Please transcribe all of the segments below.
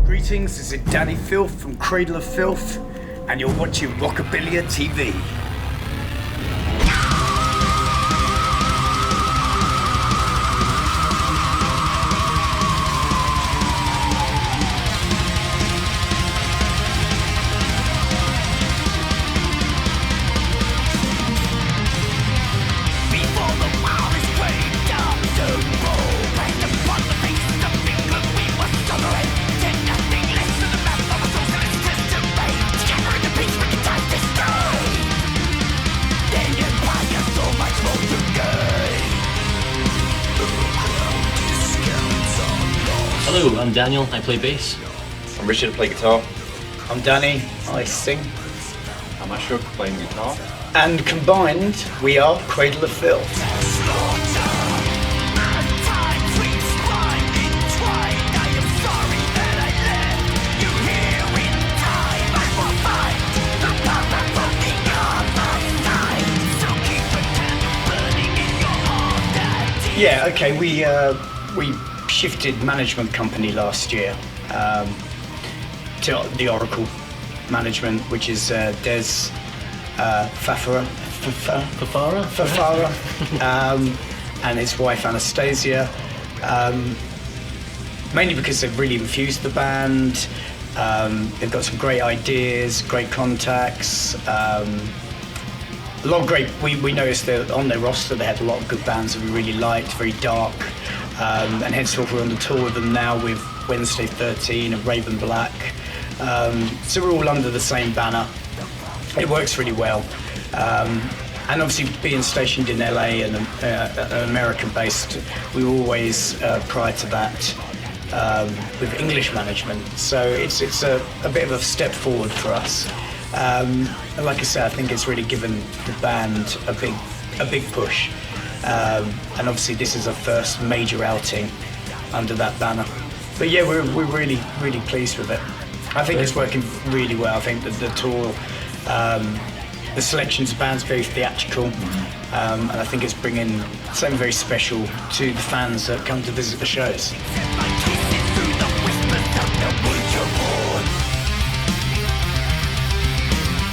Greetings, this is Danny Filth from Cradle of Filth, and you're watching Rockabilia TV. Hello, I'm Daniel, I play bass. I'm Richard, I play guitar. I'm Danny, I sing. I'm Ashok, playing guitar. And combined, we are Cradle of Filth. Yeah, okay, we shifted management company last year to the Oracle management, which is Des Fafara, and his wife Anastasia, mainly because they've really infused the band. They've got some great ideas, great contacts, a lot of great. We noticed that on their roster they had a lot of good bands that we really liked, very dark. And henceforth we're on the tour with them now with Wednesday 13 and Raven Black. So we're all under the same banner. It works really well. And obviously being stationed in LA and American based, we were always, prior to that, with English management. So it's a bit of a step forward for us. And like I said, I think it's really given the band a big push. And obviously this is our first major outing under that banner. But yeah, we're really pleased with it. I think it's working really well. I think that the tour, the selections of bands very theatrical, and I think it's bringing something very special to the fans that come to visit the shows.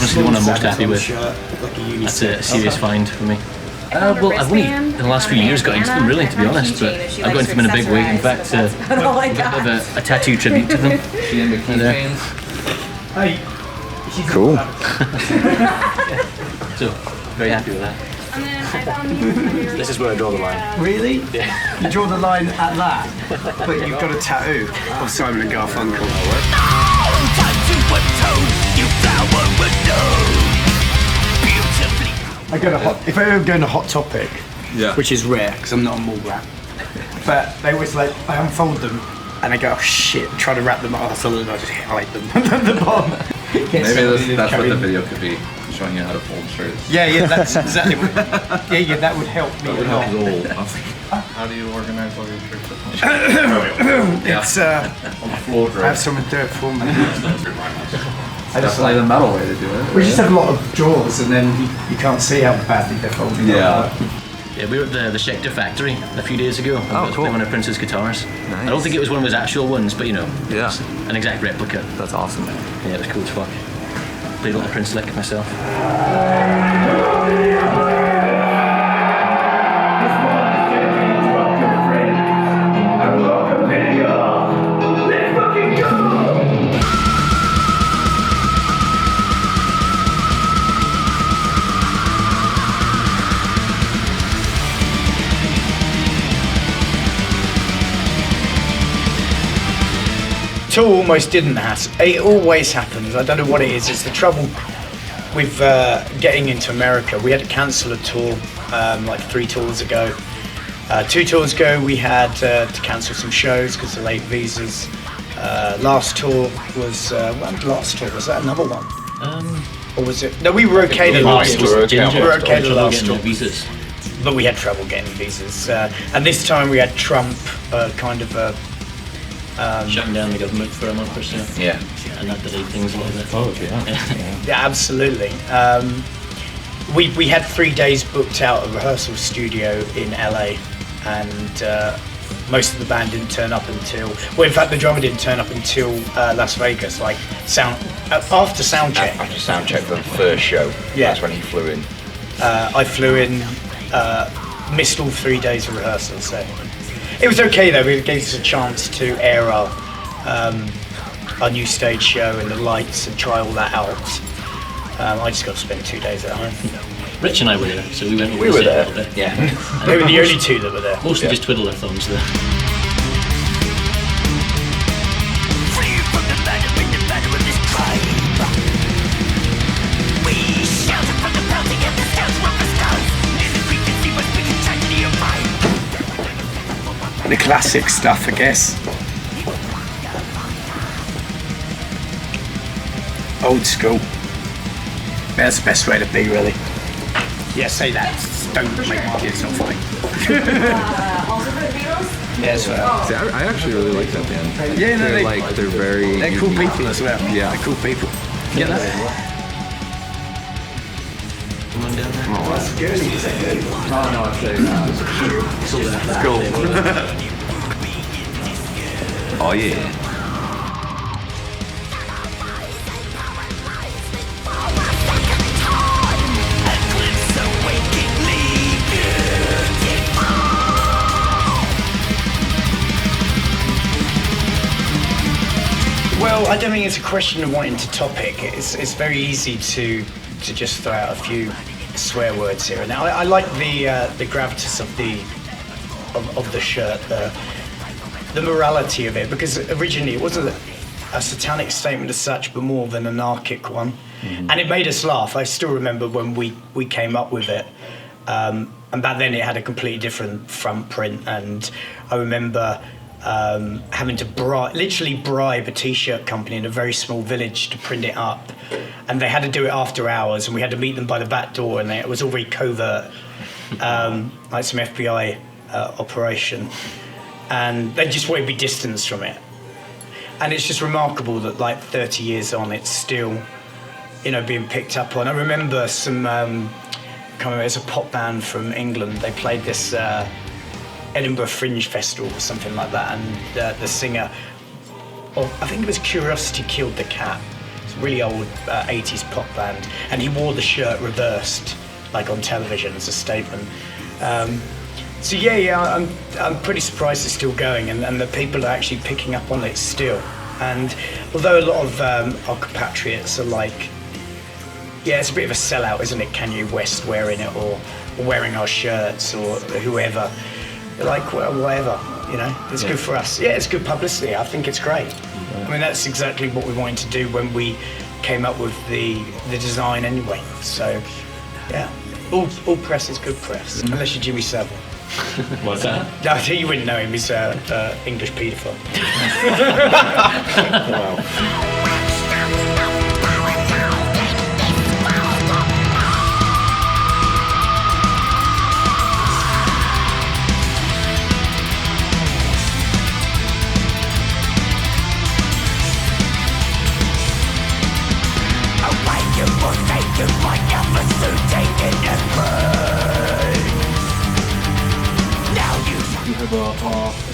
This is the one I'm most happy with. That's a serious find for me. Well, I've only in the last few years got into them, really, to be honest, but I've got into them in a big way. In fact, I've got a bit of a tattoo tribute to them. Hey, cool. So, very happy with that. This is where I draw the line. Really? Yeah. You draw the line at that, but you've got a tattoo of Simon and Garfunkel. If I ever go on a hot topic, which is rare because I'm not a mall rat, but they always I unfold them and I go, oh shit, try to wrap them up, so I just hide them at the bottom. Maybe that's what the video could be, showing you how to fold shirts. Yeah, that's exactly what, yeah, that would help me. That would help all. How do you organize all your shirts at home? It's, on the floor, I have someone do it for me. I just like the metal way to do it. We just have a lot of drawers and then you can't see how badly they're folded. Yeah. Yeah, we were at the Schecter factory a few days ago. Cool. One of Prince's guitars. Nice. I don't think it was one of his actual ones, but you know, Yeah. an exact replica. That's awesome. Yeah, it was cool as fuck. Played a little Prince lick myself. Tour almost didn't happen. It always happens. I don't know what it is. It's the trouble with getting into America. We had to cancel a tour like 3 tours ago. 2 tours ago we had to cancel some shows because of late visas. Last tour was, last tour, was that another one? Or was it? No, we were okay the last tour. We were okay the last tour. Visas. But we had trouble getting visas. And this time we had Trump kind of shutting down the government for a month or so. Yeah. And that delayed things a little bit. Oh, yeah. yeah, absolutely. we had 3 days booked out of rehearsal studio in LA, and most of the band didn't turn up until, well, in fact, the drummer didn't turn up until Las Vegas, like after sound check. After sound check for the first show, Yeah. that's when he flew in. I flew in, missed all 3 days of rehearsal, so it was okay though. It gave us a chance to air our new stage show and the lights and try all that out. I just got to spend 2 days at home. Rich and I were there, so we went over We to were see it there. a little bit. Yeah. They were the only two that were there. Mostly just twiddle their thumbs there. The classic stuff, I guess. Old school. That's the best way to be, really. Yeah, say that. Don't make my kids not funny. Also for the Beatles? Yes, well. See, I actually really like that band. Yeah, no, They're very. they're cool unique. people as well. Yeah. They're cool people. Get that? Someone down there? Cool. Oh yeah. Well, I don't think it's a question of wanting to topic. It's very easy to just throw out a few swear words here and there. I like the gravitas of the shirt, the morality of it, because originally it wasn't a satanic statement as such, but more of an anarchic one, and it made us laugh. I still remember when we came up with it, and back then it had a completely different front print, and I remember having to literally bribe a t-shirt company in a very small village to print it up, and they had to do it after hours, and we had to meet them by the back door, and it was all very covert, like some FBI operation, and they just wanted to be distanced from it. And it's just remarkable that like 30 years on, it's still, being picked up on. I remember some, it's a pop band from England. They played this Edinburgh Fringe Festival or something like that, and the singer, I think it was Curiosity Killed the Cat. It's a really old 80s pop band, and he wore the shirt reversed, like on television as a statement. So I'm pretty surprised it's still going, and that people are actually picking up on it still. And although a lot of our compatriots are like, it's a bit of a sellout, isn't it? Kanye West wearing it, or wearing our shirts, or whoever. They're like, well, whatever, it's good for us. Yeah, it's good publicity. I think it's great. I mean, that's exactly what we wanted to do when we came up with the design anyway. So, yeah, all press is good press, unless you're Jimmy Savile. What's that? No, you wouldn't know him. He's an English paedophile.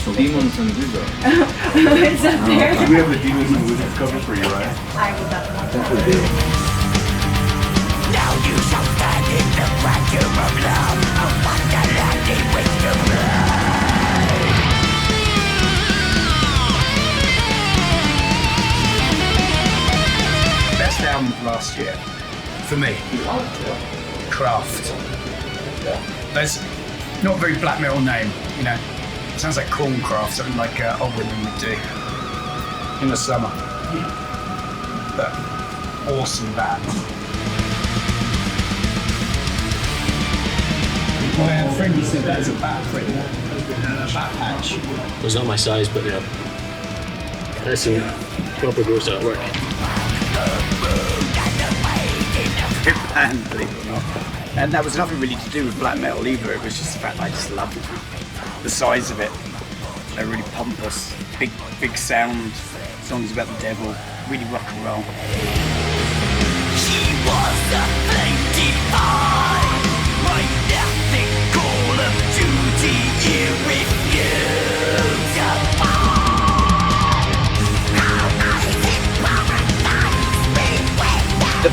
You have Demons and Wizards. It's up there. We have the Demons and Wizards cover for you, right? I would definitely. Definitely do. Now you shall stand in the vacuum of love, a wonderland in which to play. Best album of last year, for me, Craft. There's not a very black metal name, It sounds like Corncraft, something like old women would do in the summer. But awesome band. My friend said that as a back print, a back patch. It was not my size, but that's some proper gross artwork. Good band, believe it or not. And that was nothing really to do with black metal either. It was just the fact that I just loved the size of it. They're really pompous, big sound, songs about the devil, really rock and roll. She was a flame divine.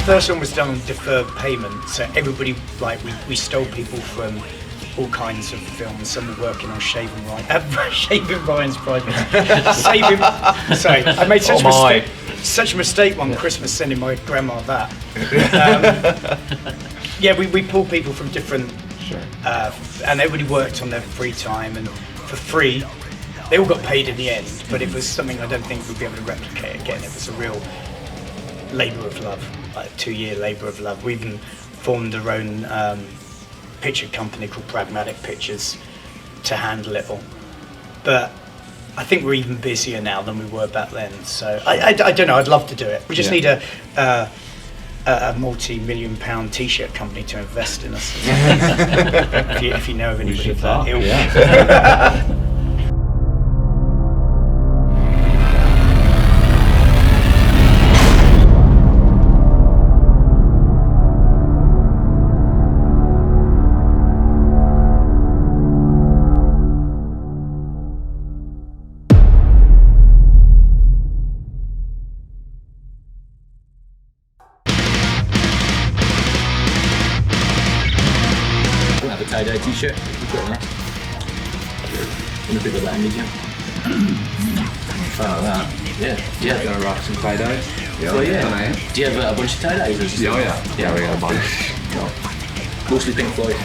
first one was done on deferred payment, so everybody, like, we stole people from all kinds of films. Some were working on Shaving Ryan's Bridesmaids. Sorry, I made such a mistake one Christmas sending my grandma that. Yeah, we pulled people from different, and everybody worked on their free time and for free. They all got paid in the end, but it was something I don't think we'd be able to replicate again. It was a real labour of love, like a 2-year labour of love. We even formed our own picture company called Pragmatic Pictures to handle it all. But I think we're even busier now than we were back then. So I don't know. I'd love to do it. We just need a multi-million-pound T-shirt company to invest in us. if you know of anybody of that ilk. Yeah. Tie-dye t-shirt. You've got that. In a bit of that medium. Oh, that. Yeah. Gonna rock some tie-dye? Well, yeah. Do you have a bunch of tie-dyes? Yeah, we got a bunch. Mostly Pink Floyd.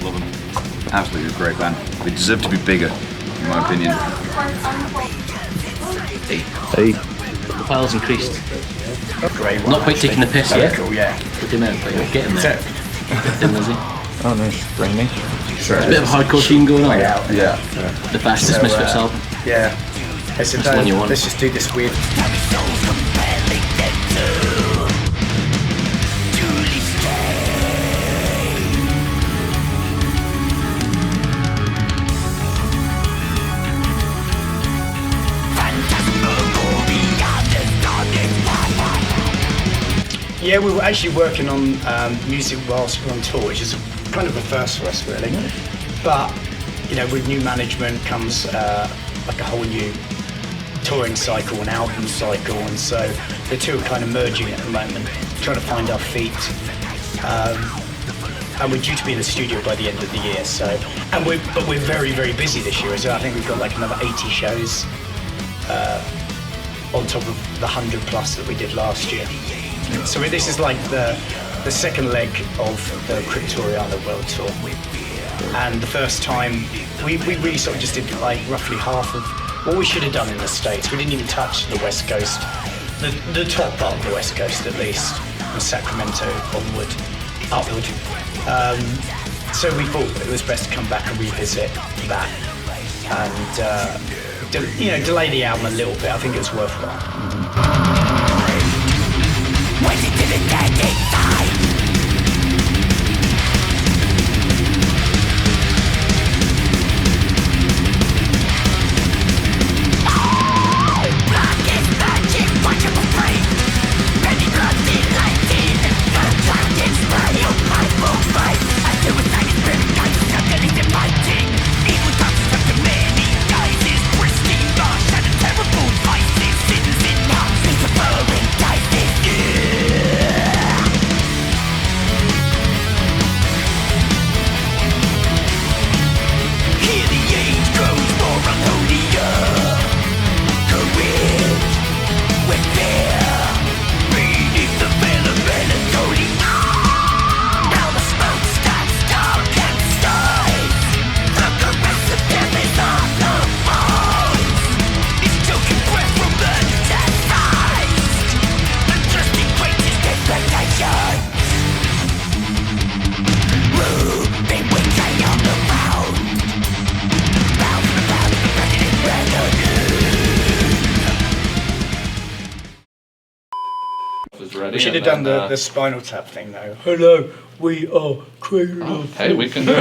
Love them. Absolutely a great band. They deserve to be bigger, in my opinion. Hey. The file's increased. Great one. Not quite taking the piss yet. Cool, yeah. Put him out, but you're getting there. Thin Lizzy. Oh, nice. Bring me. Sure. There's a bit of a hardcore theme going on. Yeah. The fastest Misfits album. Yeah. That's the one you want. Let's just do this weird. Yeah, we were actually working on music whilst we were on tour, which is kind of a first for us, really. But, you know, with new management comes like a whole new touring cycle, an album cycle, and so the two are kind of merging at the moment, trying to find our feet. And we're due to be in the studio by the end of the year, so. But we're very, very busy this year, so I think we've got like another 80 shows on top of the 100 plus that we did last year. So this is like the second leg of the Cryptoriana World Tour. And the first time, we really sort of just did like roughly half of what we should have done in the States. We didn't even touch the West Coast, the top part of the West Coast at least, from Sacramento upward. So we thought it was best to come back and revisit that and delay the album a little bit. I think it was worthwhile. Waiting to the dead inside. Black is magic, watchable frame. Many blood delighting. The black is spray on my full face. A suicide is very nice, circling and fighting. Evil touches up to many guises. Pristine rush and terrible vices. Sins in hearts, these are burning dices. Here the age grows more unholier. Courage with fear beneath the veil of melancholy. Now the smoke stacks dark and sighs. The caress of death is on the voice. It's choking breath from the chastised. The thirsty greatest expectation. Moving wings hang on the round. Bound and bound to the president We should have done the Spinal Tap thing though. Hello, we are Cradle Of Filth. Hey, we can do it.